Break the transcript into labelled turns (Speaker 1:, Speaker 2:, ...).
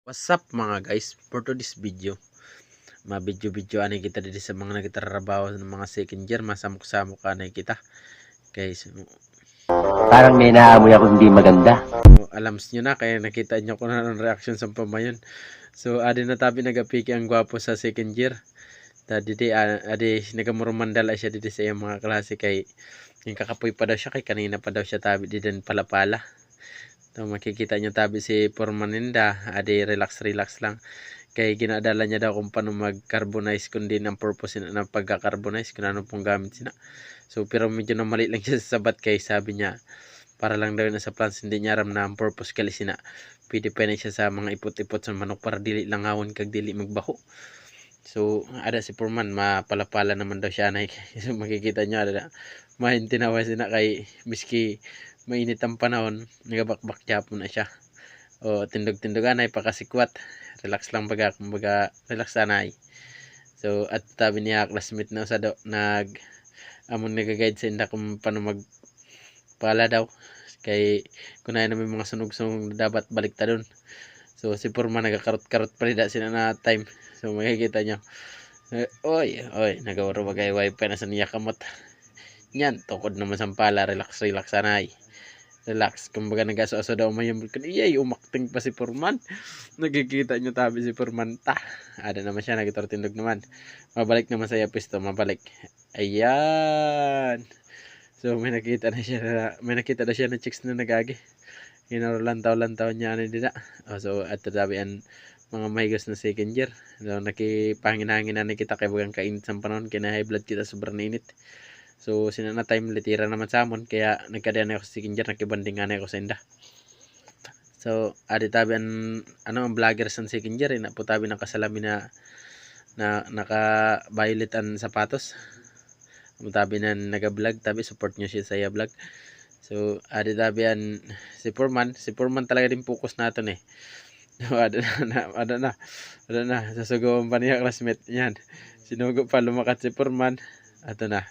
Speaker 1: What's up mga guys, for today's video ma-video ani kita dito sa mga nagtatrabaho ng mga second year, masamok-samok ani kita guys.
Speaker 2: Parang may naamoy ako hindi maganda.
Speaker 1: Alams nyo na, kaya nakita nyo ko na ng reaction sa pamayon. So adi na tabi nagapiki ang gwapo sa second year. Adi nagamurumandala siya dito sa iyang mga klase, kay yung kakapoy pa daw siya, kay kanina pa daw siya tabi di din pala. So, makikita nyo tabi si Pormaninda, adi relax lang. Kay ginadala niya daw kung paano mag-carbonize, kundi ang purpose ng pagka-carbonize, kung ano pong gamit sina. So pero medyo na mali lang siya sa sabat, kay sabi niya para lang daw na sa plants, hindi niya aram na ang purpose kali sina. Pwede pa na siya sa mga ipot-ipot sa manok para dili lang hawon kag dili magbaho. So ada si Porman, mapalapala naman daw siya na. So makikita nyo ada mahintinawa sina, kay miski mainit ang panahon nagabakbak japon na siya. O tindog-tindogan ay pakasikwat, relax lang kumbaga relax sanay. So at tabi niya classmate na sa do nag amon nagaguide sa inda kung paano magpala daw, kay kunayan namin mga sunog-sunog dapat balik ta dun. So si Purma nagakarot-karot pa rin sila na time. So makikita nyo, oy nagawaro bagay wifi na sa niya kamot yan, tukod naman sa pala, relax sanay. Relax, kumbaga nag-aso-aso daw may kan iyay umakting pa si Purman. Nakikita nyo tabi si Purman ada naman siya, nagtortindog naman, mabalik naman sa pisto, mabalik. Ayan, so may nakita na siya na chicks na nagagi, lantaw niya na dida. So at tabian mga mahigos na second year, so nakipangin-hangin na kita kay bagang kainit sa panahon, kaya high blood kita, sobrang init. So sinana time litira naman sa amon, kaya nagkadaan ako sa second year, nakibandingan ako sa inda. So adi tabi ang vlogger sa second year, na po tabi ng kasalamin na naka-violet ang sapatos. Tabi na naga-vlog, tabi support nyo siya sa iya vlog. So adi tabi si Purman talaga din focus natin eh. So ada na sasugawan pa niya classmate yan, sinugo pa lumakat si Purman. Ato na,